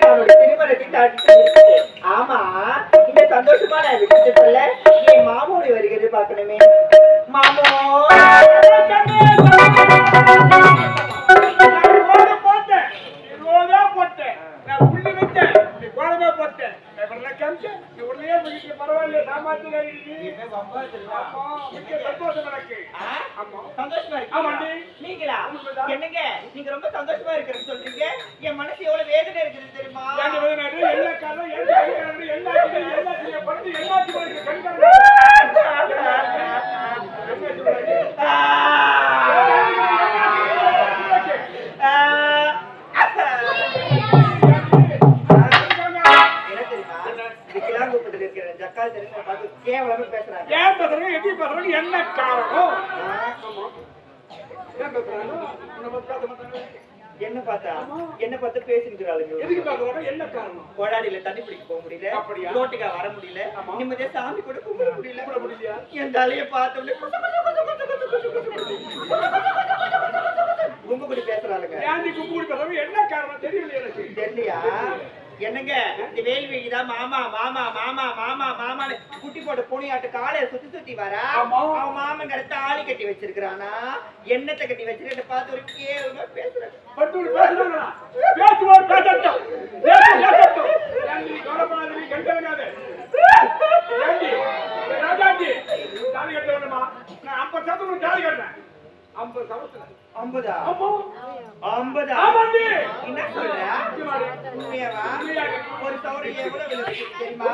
அவனோட திருமணத்தை தடுத்து. ஆமா, இந்த சந்தோஷமான விஷயத்துல என் மாமோடி வருகிறது பார்க்கணுமே. மாமோ நீங்களா? என்னங்க நீங்க ரொம்ப சந்தோஷமா இருக்கிறது சொல்றீங்க, என் மனசு எவ்வளவு வேதனை இருக்குது தெரியுமா? என்ன பார்த்தா என்ன பார்த்து பேசிக்கிறாளுங்க. கோடாடியில தண்ணி பிடிக்க போக முடியல, ரோட்டுக்கா வர முடியல, நிம்மதியா சாமி கூட கும்பிட முடியல. என் தலைய பார்த்தோம்ல கும்பு குடி பேசுறாளுங்க. என்ன காரணம் தெரியலையா? என்னங்க இந்த வேல்விதான் மாமா மாமா மாமா மாமா மாமான்னு குட்டி போட்டு புனியாட்டு காலைய சுத்தி சுத்தி வரா. அவன் மாமங்கிற தாலி கட்டி வச்சிருக்கானா, எண்ணத்தை கட்டி வச்சிருக்க பார்த்து ஒரு கேவலமா பேசுறாங்க. என்ன சொல்ற? ஒரு சவரி எவ்வளவு தெரியுமா?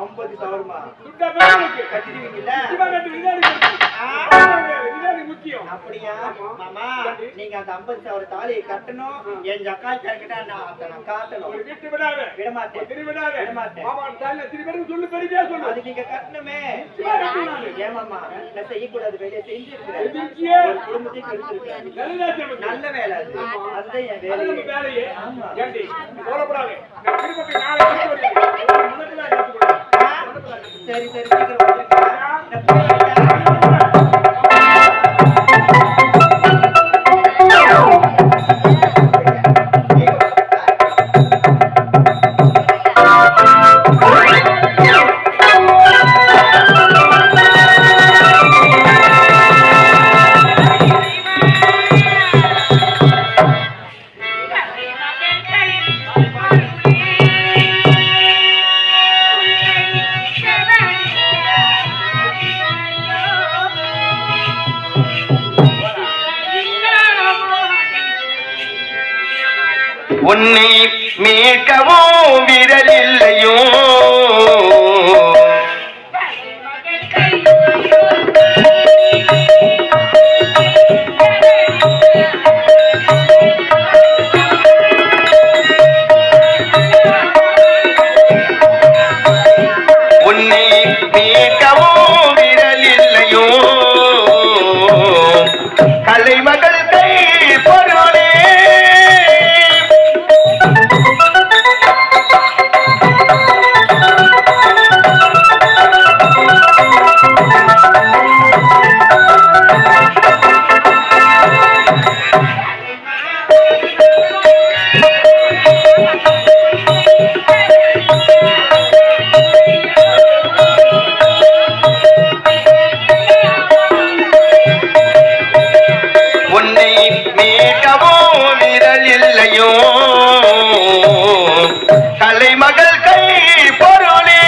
50 சவரமா கட்டிடுவீங்கல்ல? அப்படியா மாமா? நீங்க அந்த 50 சவர தாலியை கட்டணும். என் ஜக்காய்கிட்ட நான் காட்டணும். விட மாட்டேன். அது நீங்க கட்டணுமே. ஏமாமா நான் செய்யக்கூடாது வேலையை செஞ்சிருக்கிறேன். குடும்பத்தையும் கெடுத்திருக்கேன். நல்ல வேலை அது. அதுதான் என் வேலையே. சரி சரி சீக்கிரம் உன்னை மீட்கவோ விரலில்லையோ உன்னை மீட்கவோ விரலில்லையோ கலைமகள் கை பொருளே கலைமகள் கை பொருளே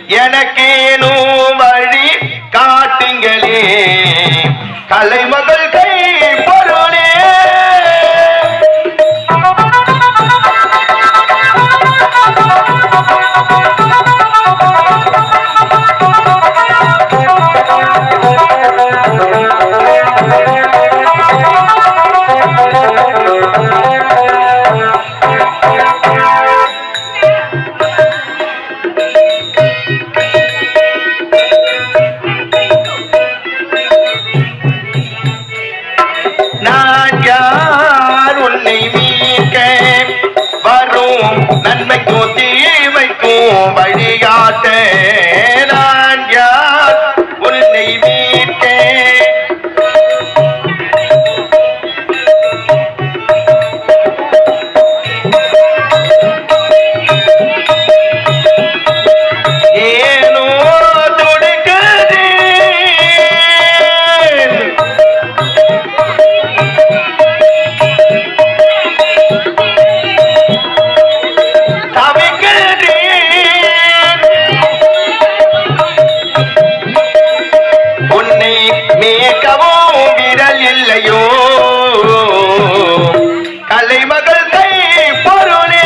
எனக்கேனும் வழி காட்டுங்களே கலைமகள் கை பொருளே. நான் யார் உன்னை மீட்க வரும் நன்மைக்கும் தீமைக்கும் வழிகாட்ட. நான் யார் உன்னை மீட்க ஏனோ துடிக்குது உன்னை மேற்கவும் விரல் இல்லையோ கலைமகள் கை பொருளே.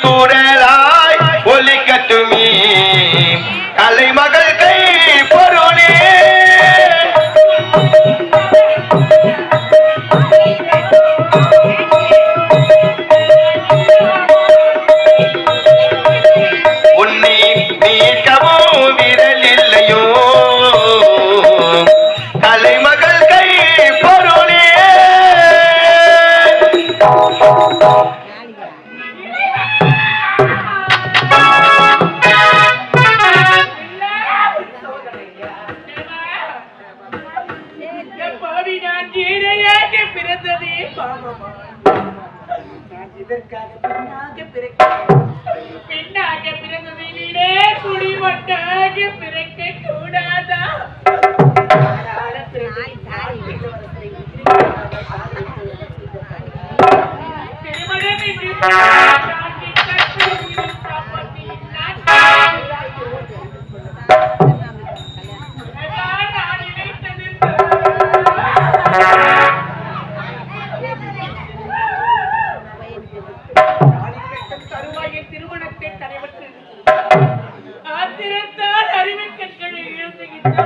குரலாய் ஒலிக்கட்டுமே கலைமகள் கை பொருளே. உன்னை மீட்கவும் விரல் இல்லையோ கலைமகள் கை பொருளே. பெண்ணாக பிறந்ததிலே குடிமட்டாக பிறக்க கூடாதா? திருமணம் என்று திருமணத்தை தடைபட்டு ஆத்திரத்தால் அறிவை கற்களை இழந்துகின்ற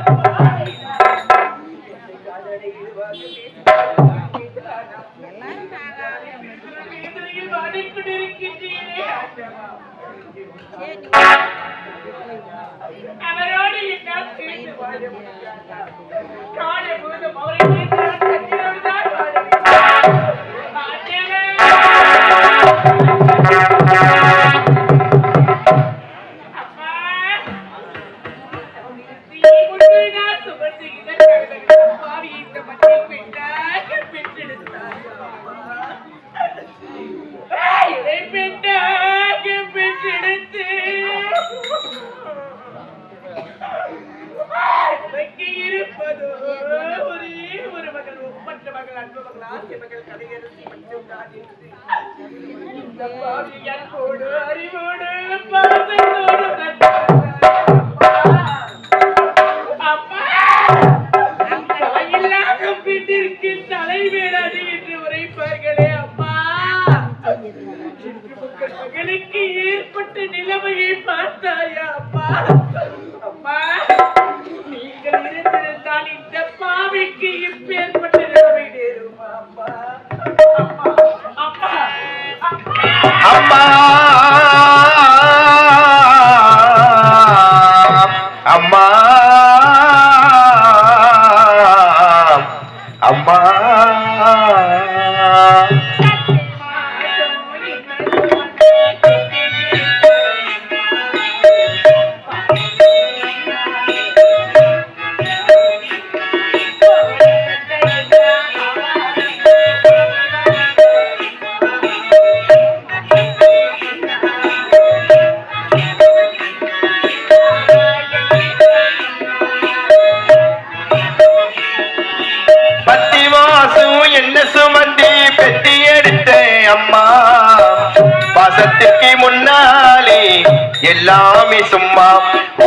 அவரோடு என்னால் சேர்ந்து வாழ முடியாதா? காலை முழுதும் அவரை கட்டினோடுதான் வாழ இருப்பதோ ஒரே ஒரு மகள், ஒப்பற்ற மகள், அன்பு மகள், ஆசிய மகள், கதையரசி மட்டும்தான் இருக்கு. இந்த பாவி அன்போடு அறிவோடு பாசத்தோடு அப்பா தலையில்லாத பெண்ணிற்கு தலைவேடாது என்று உரைப்பார்கள். எனக்கு ஏற்பட்ட நிலைமையை பார்த்தாயா அப்பா? அம்மா, நீங்கள் இருந்திருந்தால் இந்த பாவிக்கு இப்பேற்பட்ட நிலைமை நேருமா அப்பா? அம்மா, அம்மா, அம்மா, அம்மா, அம்மா. என்ன சுமந்தி பெத்தி எடுத்த அம்மா பாசத்துக்கு முன்னாலே எல்லாமே சும்மா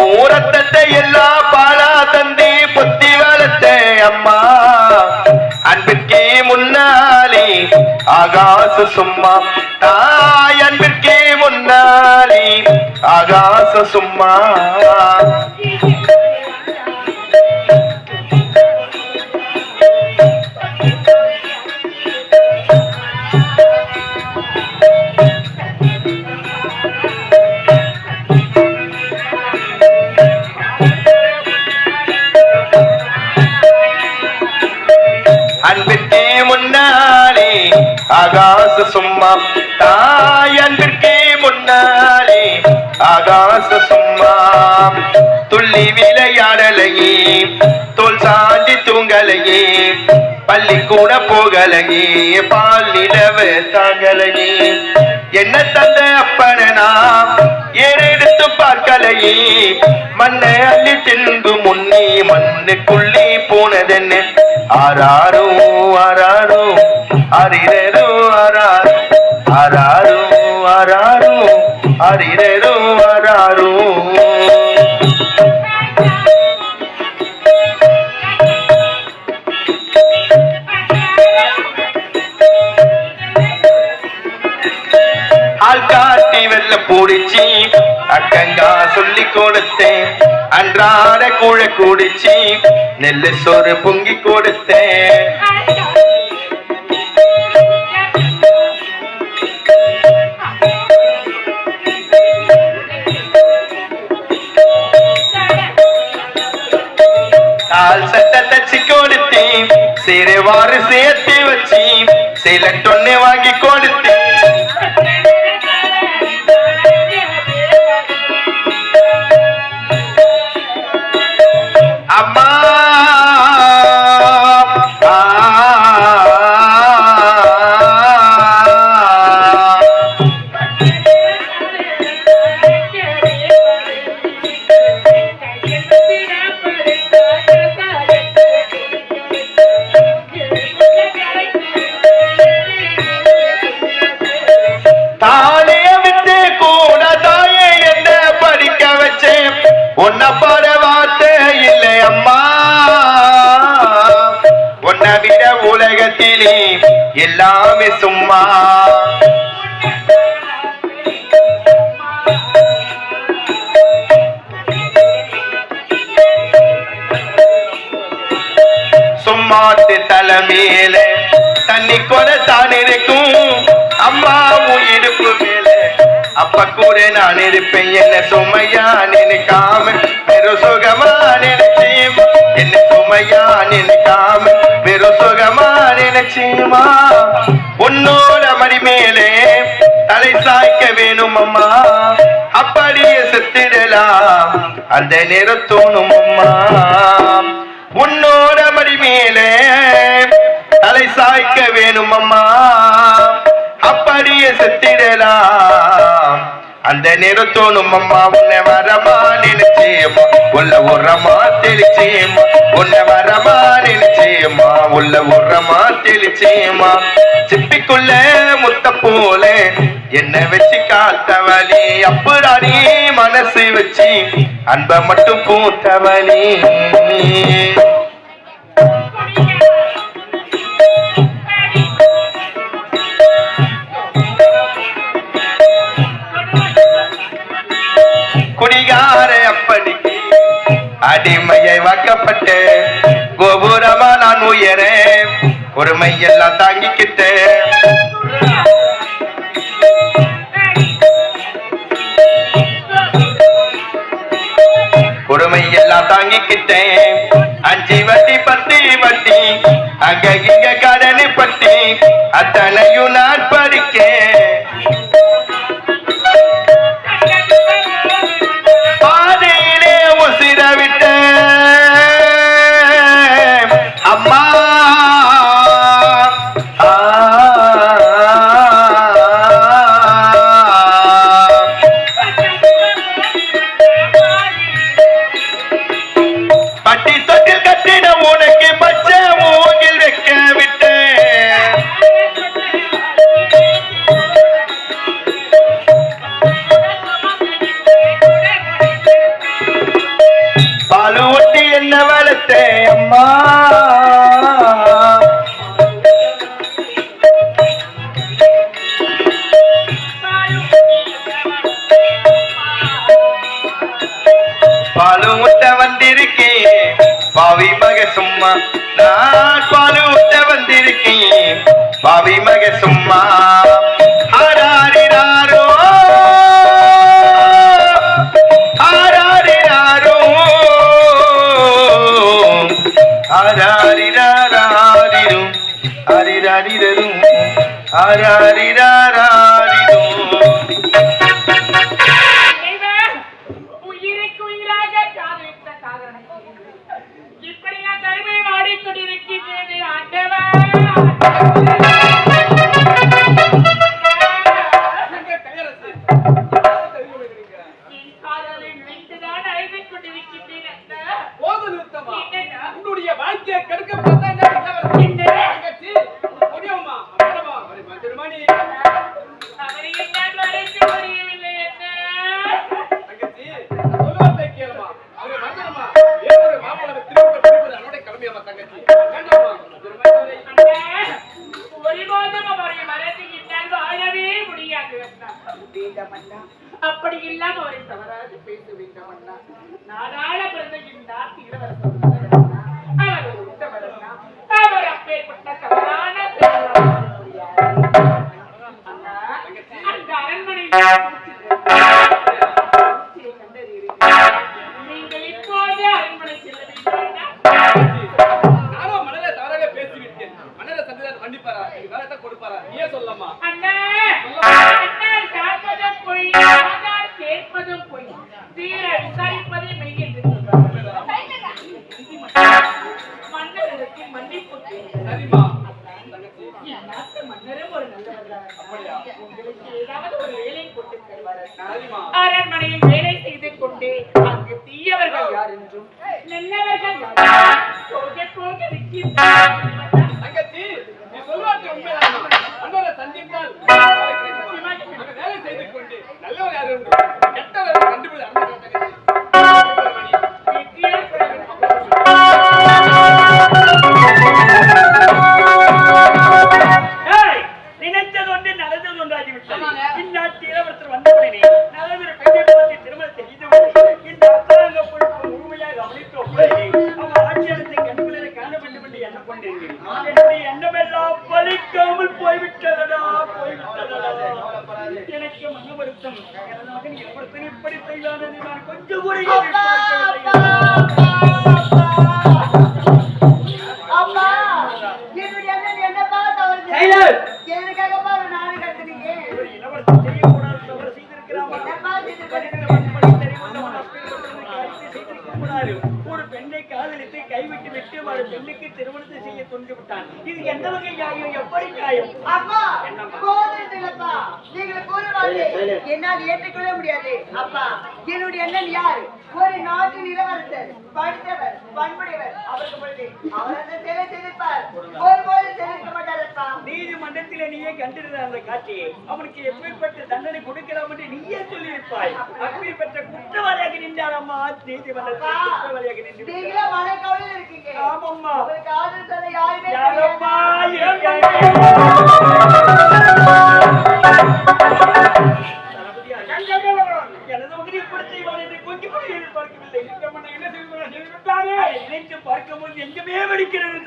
ஊரத்தத்தை எல்லா பாலா தந்தி புத்தி வளர்த்த அம்மா அன்பிற்கே முன்னாலே ஆகாச சும்மா தாய் அன்பிற்கே முன்னாலே ஆகாச சும்மா அன்பிற்கே முன்னாலே ஆகாச சும்மா தாய் அன்பிற்கே முன்னாலே ஆகாச சும்மா துள்ளி விளையாடலையே தோல் சாஞ்சி தூங்கலையே பள்ளி கூட போகலையே பால் நிலவ தாங்கலையே என்ன தந்த அப்பனா ஏறெடுத்து பார்க்கலையே மண்ணை அள்ளி தின்று முன்னே மண்ணுக்குள்ளே போனதென்ன ஆராரோ ஆராரோ அரிரோ ஆராரோ ஆராரோ ஆராரோ அரிரோ ஆராரோ ஆள் காட்டி வெள்ள பூடிச்சி அக்கங்கா சொல்லி கொடுத்தேன் அன்றாட கூழ குடிச்சி நெல்லு சோறு பொங்கி கொடுத்தேன் கால் சட்டை தச்சு கொடுத்தேன் சிறுவாறு சேர்த்து வச்சு சில டொன்னு வாங்கி கொடுத்தேன் அம்மா தாலிய விட்டு கூட தாயே என்ன படிக்க வச்சேன் உன்னை பாட வார்த்தை இல்லை அம்மா உன்னை விட உலகத்திலே எல்லாமே சும்மா சும்மாட்டு தலைமையில தண்ணி கூட தான் இருக்கும் அம்மாவும் இடுப்பு மேல அப்ப கூட நான் இருப்பேன் என்ன சுமையா நினைக்காம வெறும் சுகமா நினைச்சேமா என்ன சுமையா நினைக்காம வெறும் சுகமா நினைச்சேமா உன்னோட மடி மேலே தலை சாய்க்க வேணும் அம்மா அப்படியே செத்திடலாம் அந்த நேரம் தோணும் அம்மா உன்னோட மடி மேலே தலை சாய்க்க வேணும் அம்மா அப்படியே செத்திடலாம் அந்த நேரம் தோணும் அம்மா உன்னை வரமா நினைச்சேம்மா உள்ள உரமா தெளிச்சேம்மா உன்னை வரமா நினைச்சேம்மா உள்ள உரமா தெளிச்சேம்மா சிப்பிக்குள்ள முத்த போல என்ன வச்சு காத்தவளி அப்புறானே மனசு வச்சு அன்ப மட்டும் பூத்தவளி அடிமையை வாக்கப்பட்டு கோபுரமா நான் உயரேன் பொறுமை எல்லாம் தாங்கிக்கிட்டேன் பொறுமை எல்லாம் தாங்கிக்கிட்டேன் 5 வட்டி 10 வட்டி அங்க இங்க கடனை பட்டி அத்தனையும் நான் படிக்கேன் பாதையிலே உசிர விட்டேன் அம்மா பட்டி தொட்டில் கட்டிட உனக்கு பச்சை மூங்கில் வைக்க விட்டேன் பாலு ஒட்டி என்ன வளர்த்தேன் அம்மா பாலு முட்ட வந்திருக்கேன் பாவி மக சும்மா நான் பாலு முட்ட வந்திருக்கேன் பாவி மக சும்மா ஆராரிராரோ ஆராரிராரோ ஆராரிராரிரும் ஆரிராரிரும் ஆராரிராரிரும் உன்னுடைய வாழ்க்கையை கெடுக்க பார்த்தா என்ன அப்படி இல்லாம அவரை தவறாக பேச வேண்டும் அண்ணா நாடாள பிறந்த இந்த அவர் உத்தமரண்ணா அவர் அப்பேற்பட்ட தவறான அண்ணா அந்த அரண்மனை நீங்கள் இப்போது அரண்மனை செல்ல வேண்டும் நானும் மனதை தவறாக பேசிவிட்டேன் மனதை சந்திரன் மன்னிப்பாரா வேலை கொடுப்பாரா நீயே சொல்லம்மா அண்ணா கேட்பதும் பொய் தீர விசாரிப்பதே மெய் என்று மன்னருக்கு மன்னிப்பு மன்னரும் ஒரு நல்லவர் உங்களுக்கு ஏதாவது ஒரு வேலை போட்டு தருவார் அரண்மனையில் வேலை செய்து கொண்டே அங்கு தீயவர்கள் யார் என்றும் நல்லவர்கள் போக போக சந்தித்தால் வேலை செய்து கொண்டு நல்லவர் யார் என்று கெட்டவர் கண்டுபிடி நினைத்தது ஒன்று நடந்தது ஒன்றாகிவிட்டது இந்நாட்டில் ஒருத்தர் வந்தவுடனே நல்லவர் பெண்ணை பற்றி திருமணம் செய்து இந்த அரசாங்க பொறுப்பு முழுமையாக கவனித்தோம் அவர் ஆட்சியாளத்தை கண்டுபிடிக்க காண வேண்டும் என்று எண்ணம் கொண்டிருந்தேன் என்னுடைய எண்ணமெல்லாம் பலிக்காமல் போய்விட்டதடா எனக்கு மன வருத்தம் எனது மகன் எப்படி இப்படி செய்தான் என்று நான் கொஞ்சம் கூட ஒரு பெண்ணை காதலித்து கைவிட்டு விட்டு ஒரு பெண்ணுக்கு திருமணத்தை செய்ய கொண்டு விட்டான். இது எந்த வகை நியாயம்? எப்படி நியாயம்? அப்பா கோவிந்தப்பா நீங்கள் கூறுவாங்க என்னால் ஏற்றுக்கொள்ள முடியாது. அப்பா என்னுடைய அண்ணன் யார்? ஒரு நாட்டின் இளவரசர், படித்தவர், பண்புடையவர். அவருக்கு பொழுது அவர் அந்த சேவை செய்திருப்பார். ஒருபோது தெரிவிக்க மாட்டாரப்பா. நீதிமன்றத்திலே நீயே கண்டிருந்த அந்த காட்சியை அவனுக்கு எப்பேற்பட்ட தண்டனை கொடுக்கலாம் என்று நீயே சொல்லியிருப்பாய். அப்பேற்பட்ட குற்றவாளியாக நின்றாரம்மா நீதிமன்றத்தில் குற்றவாளியாக நின்று. நீங்களே மனக்கவலையில் இருக்கீங்க. ஆமாம்மா. உங்களுக்கு ஆதரவு சொல்ல யாருமே யாரம்மா எனது மகனை இப்படி செய்வான் என்று கொஞ்சம் கூட எதிர்பார்க்கவில்லை. என்ன செய்வான் பார்க்கும்போது எங்குமே வெடிக்கிறது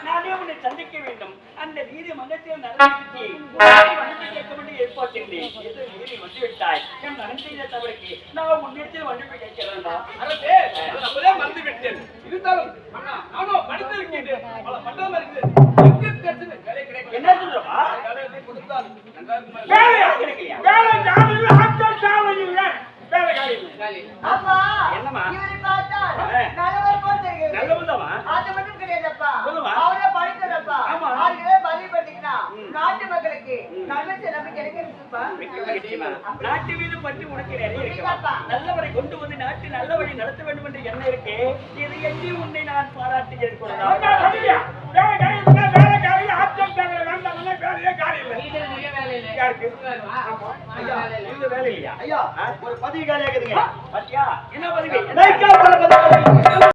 நானே உன்னை சந்திக்க வேண்டும். அந்த நீதி மன்றத்தில் நடத்தி கேட்க வேண்டிய ஏற்பாட்டிருந்தேன். ஏதோ நீதி வந்து விட்டாய். என் மகன் செய்த தவறுக்கு நான் முன்னெடுத்து மன்னிப்பு கேட்கிறேன்டா. அரசே, நான் அப்பவே மறந்து விட்டேன். இருந்தாலும் அண்ணா, நானும் படித்திருக்கின்றேன். பல பட்டம் இருக்கிறது. எங்கே கிடைச்சது? வேலை கிடைக்கும். என்ன சொல்றப்பா? வேலை கொடுத்தால் நன்றாக இருக்குமா? வேலையா கிடைக்கலையா? வேலை காலையில் ஆட்கள் சாலையில் வேலை காலையில். அப்பா என்னம்மா? இவரை பார்த்தால் ஆ. நல்லவர் போல் தெரிகிறது. நல்லவன்தாம்மா. அது மட்டும் கிடையாதுப்பா. சொல்லுமா? அவரே படித்ததப்பா. ஆமா. அவர்களே பதிவுபடுத்திக்கினா நாட்டு மக்களுக்கு நல்ல சிறப்பு கிடைக்கிறதுப்பா. நாட்டு மீது பற்றி உனக்கு நிறைய இருக்குப்பா. நல்லவரை கொண்டு வந்து நாட்டு நல்ல வழி நடத்த வேண்டும் என்று என்ன இருக்கு? இது எண்ணி உன்னை நான் பாராட்டுகிறேன். ஐயா, ஒரு பதவி காலியாக்குதுங்க. என்ன பதவி?